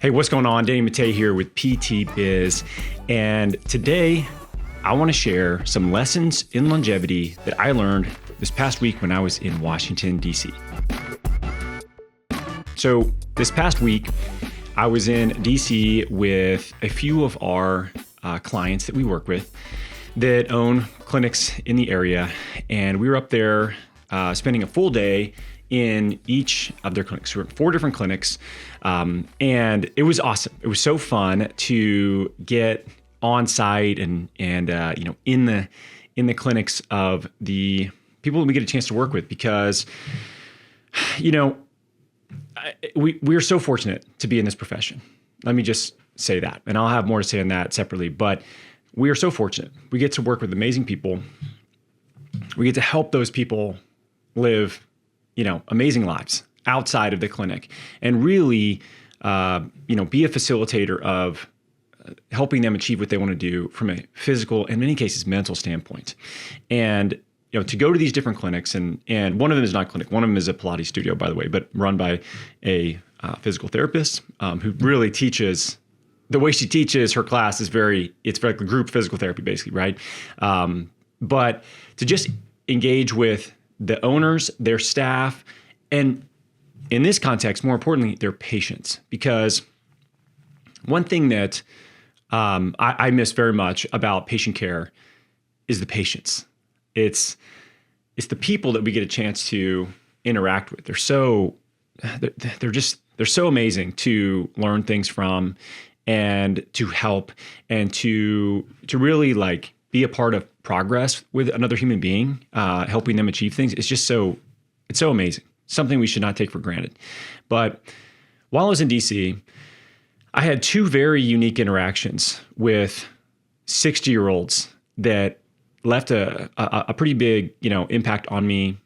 Hey, what's going on? Danny Matei here with PT Biz. And today I want to share some lessons in longevity that I learned this past week when I was in Washington, D.C. So this past week, I was in D.C. with a few of our clients that we work with that own clinics in the area. And we were up there spending a full day in each of their clinics. We were at 4 different clinics, and it was awesome. It was so fun to get on site and in the clinics of the people that we get a chance to work with, because we are so fortunate to be in this profession. Let me just say that, and I'll have more to say on that separately. But we are so fortunate. We get to work with amazing people. We get to help those people live amazing lives outside of the clinic, and really, be a facilitator of helping them achieve what they want to do from a physical, and in many cases, mental standpoint. And, to go to these different clinics, and one of them is not a clinic. One of them is a Pilates studio, by the way, but run by a physical therapist who really teaches. The way she teaches her class is it's like group physical therapy, basically, right? But to just engage with the owners, their staff, and in this context, more importantly, their patients. Because one thing that I miss very much about patient care is the patients. It's the people that we get a chance to interact with. They're so amazing to learn things from, and to help, and to really be a part of progress with another human being, helping them achieve things. It's so amazing. Something we should not take for granted. But while I was in DC, I had 2 very unique interactions with 60-year-olds that left a pretty big, impact on me,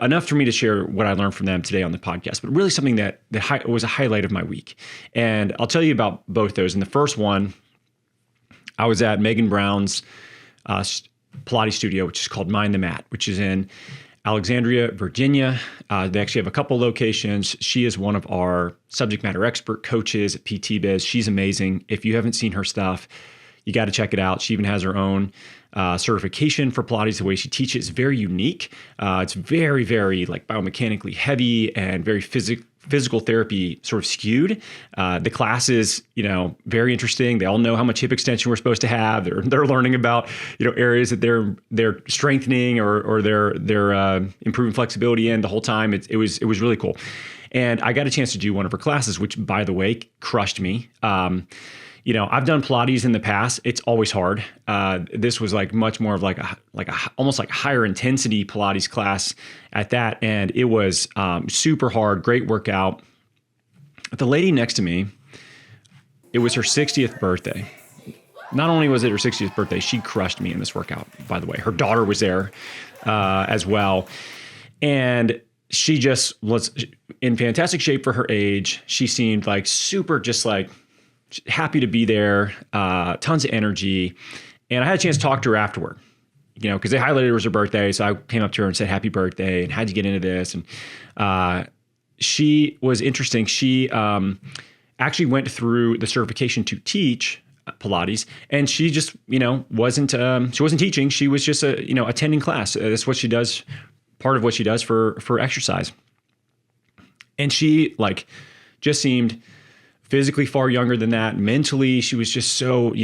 enough for me to share what I learned from them today on the podcast, but really something that was a highlight of my week. And I'll tell you about both those. In the first one, I was at Megan Brown's Pilates studio, which is called Mind the Mat, which is in Alexandria, Virginia. They actually have a couple locations. She is one of our subject matter expert coaches at PT Biz. She's amazing. If you haven't seen her stuff, you got to check it out. She even has her own certification for Pilates. The way she teaches is very unique. It's very, very biomechanically heavy and very physical therapy sort of skewed. The class is, very interesting. They all know how much hip extension we're supposed to have. They're learning about, areas that they're strengthening or they're improving flexibility in the whole time. It was really cool. And I got a chance to do one of her classes, which, by the way, crushed me. I've done Pilates in the past. It's always hard. This was much more of almost higher intensity Pilates class at that. And it was super hard, great workout. The lady next to me, it was her 60th birthday. Not only was it her 60th birthday, she crushed me in this workout, by the way. Her daughter was there as well. And she just was in fantastic shape for her age. She seemed super happy to be there, tons of energy. And I had a chance to talk to her afterward, because they highlighted it was her birthday. So I came up to her and said, happy birthday, and how'd you get into this? And she was interesting. She actually went through the certification to teach Pilates, and she just, she wasn't teaching. She was just, attending class. That's what she does, part of what she does for exercise. And she just seemed physically far younger than that. Mentally, she was just so,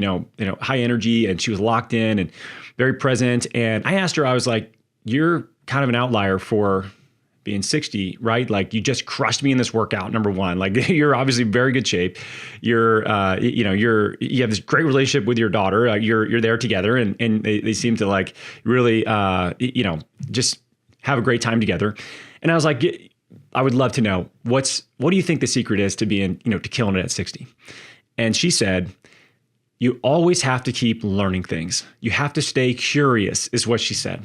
high energy, and she was locked in and very present. And I asked her, I was like, you're kind of an outlier for being 60, right? You just crushed me in this workout. Number one, you're obviously in very good shape. You have this great relationship with your daughter. You're there together, and they seem to really, just have a great time together. And I was like, I would love to know what do you think the secret is to being, to killing it at 60? And she said, you always have to keep learning things. You have to stay curious, is what she said.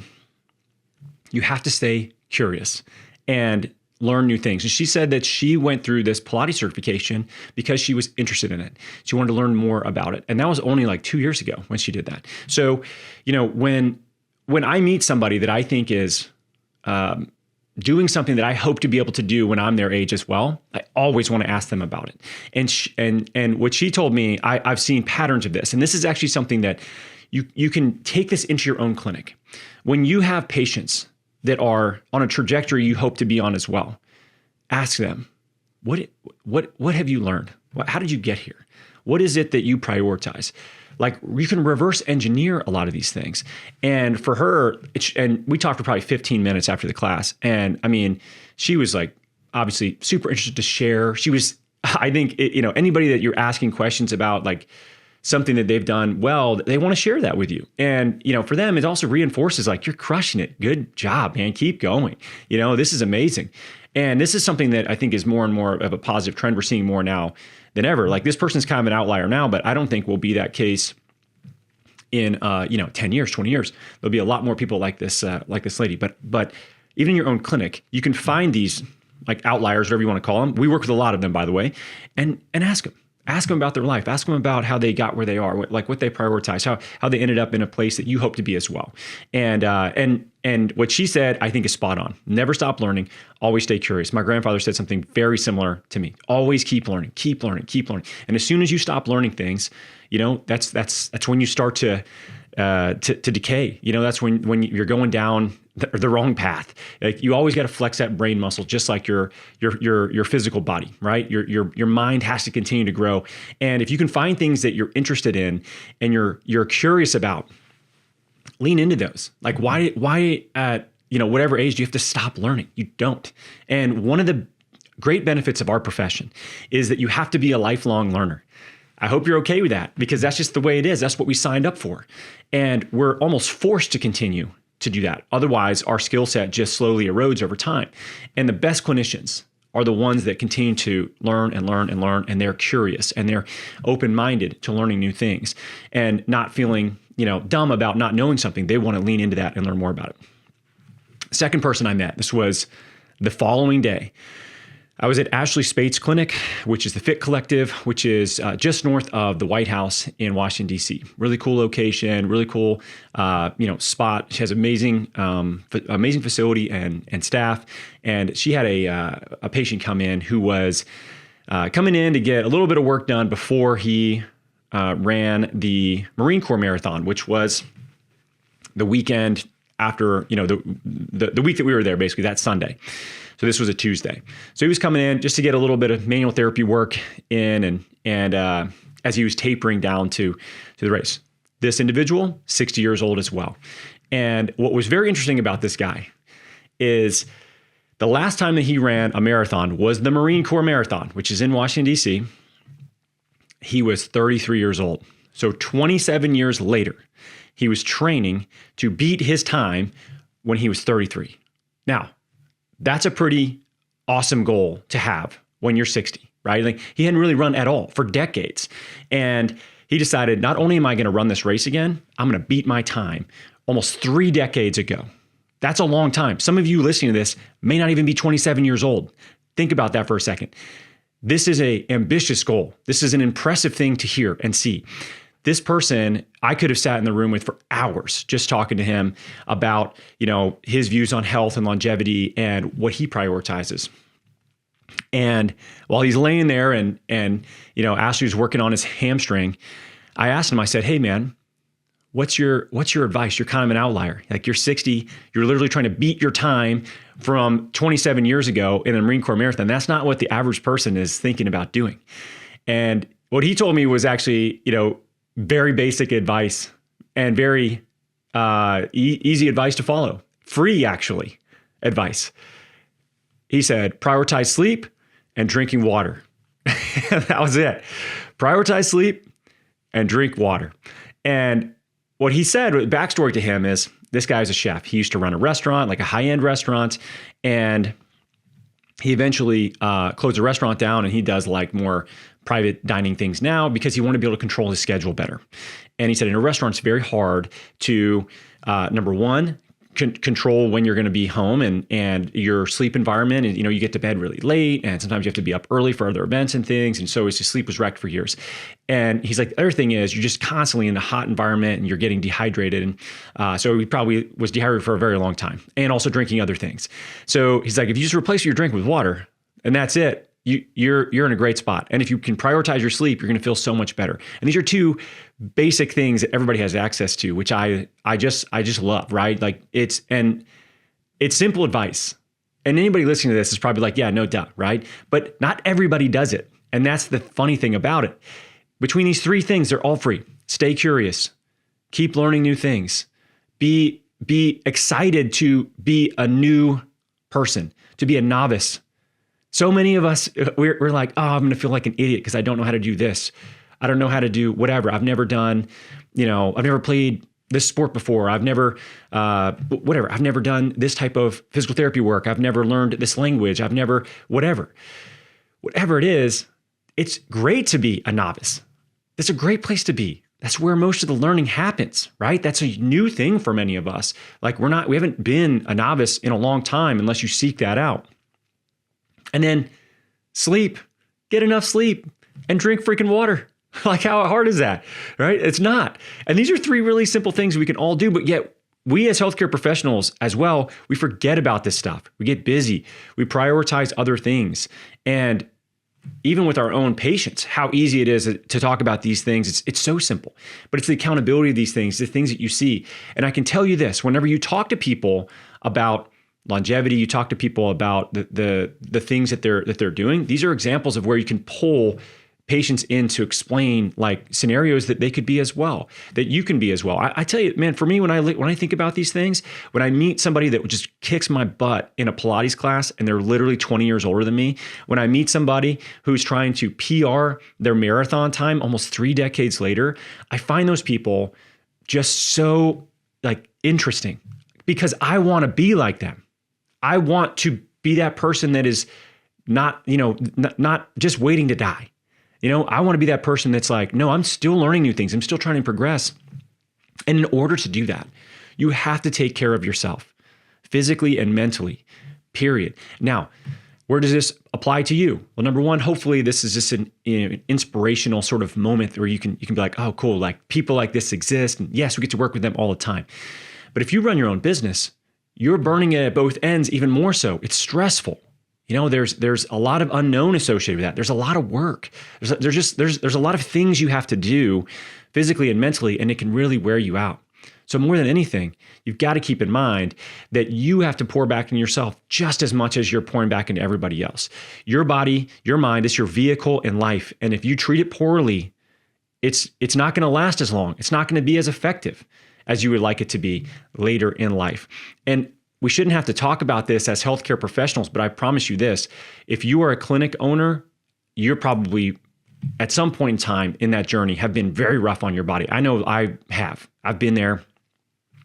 You have to stay curious and learn new things. And she said that she went through this Pilates certification because she was interested in it. She wanted to learn more about it. And that was only 2 years ago when she did that. So, when I meet somebody that I think is doing something that I hope to be able to do when I'm their age as well, I always want to ask them about it. And what she told me, I've seen patterns of this. And this is actually something that you can take this into your own clinic. When you have patients that are on a trajectory you hope to be on as well, ask them, what have you learned? How did you get here? What is it that you prioritize? Like, you can reverse engineer a lot of these things. And for her, and we talked for probably 15 minutes after the class. And I mean, she was like, obviously super interested to share. She was, I think, anybody that you're asking questions about, like something that they've done well, they want to share that with you. And, for them, it also reinforces like, you're crushing it. Good job, man. Keep going. This is amazing. And this is something that I think is more and more of a positive trend. We're seeing more now than ever. Like, this person's kind of an outlier now, but I don't think will be that case in 10 years, 20 years. There'll be a lot more people like this lady. But even in your own clinic, you can find these like outliers, whatever you want to call them. We work with a lot of them, by the way, and ask them. Ask them about their life. Ask them about how they got where they are, what they prioritize, how they ended up in a place that you hope to be as well. And what she said, I think, is spot on. Never stop learning. Always stay curious. My grandfather said something very similar to me. Always keep learning, keep learning, keep learning. And as soon as you stop learning things, that's when you start to decay. That's when you're going down the wrong path. Like, you always got to flex that brain muscle, just like your physical body, right? Your mind has to continue to grow. And if you can find things that you're interested in and you're curious about, lean into those. Like, why at whatever age do you have to stop learning? You don't. And one of the great benefits of our profession is that you have to be a lifelong learner. I hope you're okay with that, because that's just the way it is. That's what we signed up for. And we're almost forced to continue to do that. Otherwise, our skill set just slowly erodes over time. And the best clinicians are the ones that continue to learn and learn and learn, and they're curious and they're open-minded to learning new things and not feeling, dumb about not knowing something. They want to lean into that and learn more about it. Second person I met, this was the following day. I was at Ashley Spate's clinic, which is the Fit Collective, which is just north of the White House in Washington, D.C. Really cool location, really cool, spot. She has amazing facility and staff. And she had a patient come in who was coming in to get a little bit of work done before he ran the Marine Corps Marathon, which was the weekend after, the week that we were there, basically that Sunday. So this was a Tuesday. So he was coming in just to get a little bit of manual therapy work in, and as he was tapering down to the race. This individual, 60 years old as well. And what was very interesting about this guy is the last time that he ran a marathon was the Marine Corps Marathon, which is in Washington, D.C. He was 33 years old. So 27 years later, he was training to beat his time when he was 33. Now, that's a pretty awesome goal to have when you're 60, right? Like, he hadn't really run at all for decades. And he decided, not only am I going to run this race again, I'm going to beat my time almost 3 decades ago. That's a long time. Some of you listening to this may not even be 27 years old. Think about that for a second. This is an ambitious goal. This is an impressive thing to hear and see. This person, I could have sat in the room with for hours just talking to him about, his views on health and longevity and what he prioritizes. And while he's laying there and Ashley's working on his hamstring, I asked him, I said, "Hey man, what's your advice? You're kind of an outlier. Like, you're 60, you're literally trying to beat your time from 27 years ago in the Marine Corps Marathon. That's not what the average person is thinking about doing." And what he told me was actually, very basic advice and very easy advice to follow. Free, actually, advice. He said, prioritize sleep and drinking water. That was it. Prioritize sleep and drink water. And what he said, backstory to him is, this guy's a chef. He used to run a restaurant, like a high-end restaurant, and he eventually closed the restaurant down, and he does like more private dining things now because he wanted to be able to control his schedule better. And he said in a restaurant, it's very hard to, number one, control when you're going to be home and your sleep environment. And, you get to bed really late, and sometimes you have to be up early for other events and things. And so his sleep was wrecked for years. And he's like, the other thing is you're just constantly in a hot environment and you're getting dehydrated. And so he probably was dehydrated for a very long time and also drinking other things. So he's like, if you just replace your drink with water and that's it, you're in a great spot. And if you can prioritize your sleep, you're going to feel so much better. And these are two basic things that everybody has access to, which I just love, right? Like it's simple advice. And anybody listening to this is probably like, yeah, no doubt, right? But not everybody does it. And that's the funny thing about it. Between these three things, they're all free. Stay curious, keep learning new things, be excited to be a new person, to be a novice. So many of us, we're like, oh, I'm going to feel like an idiot because I don't know how to do this. I don't know how to do whatever. I've never done, I've never played this sport before. I've never, whatever. I've never done this type of physical therapy work. I've never learned this language. I've never, whatever it is. It's great to be a novice. That's a great place to be. That's where most of the learning happens, right? That's a new thing for many of us. Like we haven't been a novice in a long time unless you seek that out. And then sleep, get enough sleep and drink freaking water. Like how hard is that, right? It's not. And these are three really simple things we can all do, but yet we as healthcare professionals as well, we forget about this stuff. We get busy. We prioritize other things. And even with our own patients, how easy it is to talk about these things. It's so simple, but it's the accountability of these things, the things that you see. And I can tell you this, whenever you talk to people about longevity, you talk to people about the things that they're doing. These are examples of where you can pull patients in to explain like scenarios that they could be as well, that you can be as well. I tell you, man, for me, when I think about these things, when I meet somebody that just kicks my butt in a Pilates class and they're literally 20 years older than me, when I meet somebody who's trying to PR their marathon time almost 3 decades later, I find those people just so like interesting because I want to be like them. I want to be that person that is not just waiting to die. I want to be that person that's like, no, I'm still learning new things. I'm still trying to progress. And in order to do that, you have to take care of yourself physically and mentally, period. Now, where does this apply to you? Well, number one, hopefully this is just an inspirational sort of moment where you can be like, oh, cool. Like people like this exist. And yes, we get to work with them all the time. But if you run your own business, you're burning it at both ends even more so. It's stressful. There's a lot of unknown associated with that. There's a lot of work. There's a lot of things you have to do physically and mentally, and it can really wear you out. So more than anything, you've got to keep in mind that you have to pour back into yourself just as much as you're pouring back into everybody else. Your body, your mind is your vehicle in life. And if you treat it poorly, it's not going to last as long. It's not going to be as effective as you would like it to be later in life. And we shouldn't have to talk about this as healthcare professionals, but I promise you this, if you are a clinic owner, you're probably at some point in time in that journey have been very rough on your body. I know I have. I've been there.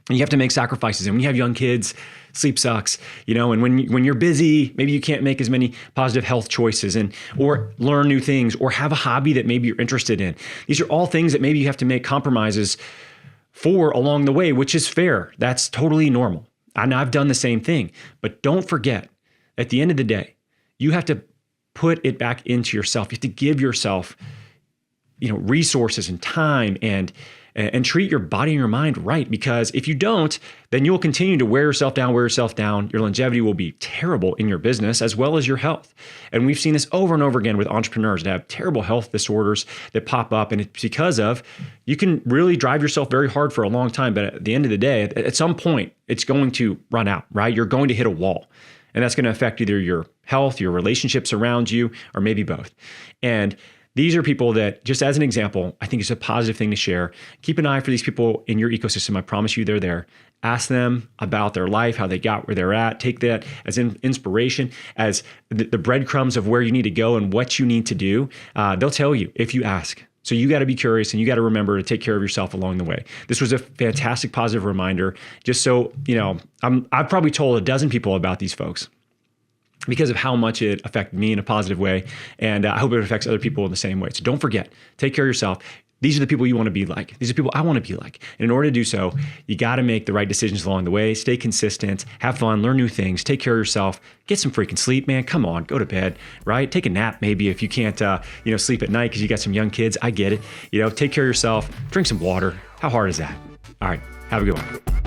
And you have to make sacrifices. And when you have young kids, sleep sucks, and when you're busy, maybe you can't make as many positive health choices or learn new things or have a hobby that maybe you're interested in. These are all things that maybe you have to make compromises for along the way, which is fair. That's totally normal. And I've done the same thing. But don't forget, at the end of the day, you have to put it back into yourself. You have to give yourself, resources and time and treat your body and your mind right. Because if you don't, then you'll continue to wear yourself down. Your longevity will be terrible in your business as well as your health. And we've seen this over and over again with entrepreneurs that have terrible health disorders that pop up. And it's because of, you can really drive yourself very hard for a long time. But at the end of the day, at some point, it's going to run out, right? You're going to hit a wall. And that's going to affect either your health, your relationships around you, or maybe both. And these are people that, just as an example, I think it's a positive thing to share. Keep an eye for these people in your ecosystem. I promise you they're there. Ask them about their life, how they got where they're at. Take that as inspiration, as the breadcrumbs of where you need to go and what you need to do. They'll tell you if you ask. So you got to be curious and you got to remember to take care of yourself along the way. This was a fantastic positive reminder. Just so, I've probably told a dozen people about these folks, because of how much it affected me in a positive way. And I hope it affects other people in the same way. So don't forget, take care of yourself. These are the people you want to be like. These are people I want to be like. And in order to do so, you got to make the right decisions along the way, stay consistent, have fun, learn new things, take care of yourself, get some freaking sleep, man. Come on, go to bed, right? Take a nap maybe if you can't, sleep at night because you got some young kids. I get it. Take care of yourself, drink some water. How hard is that? All right, have a good one.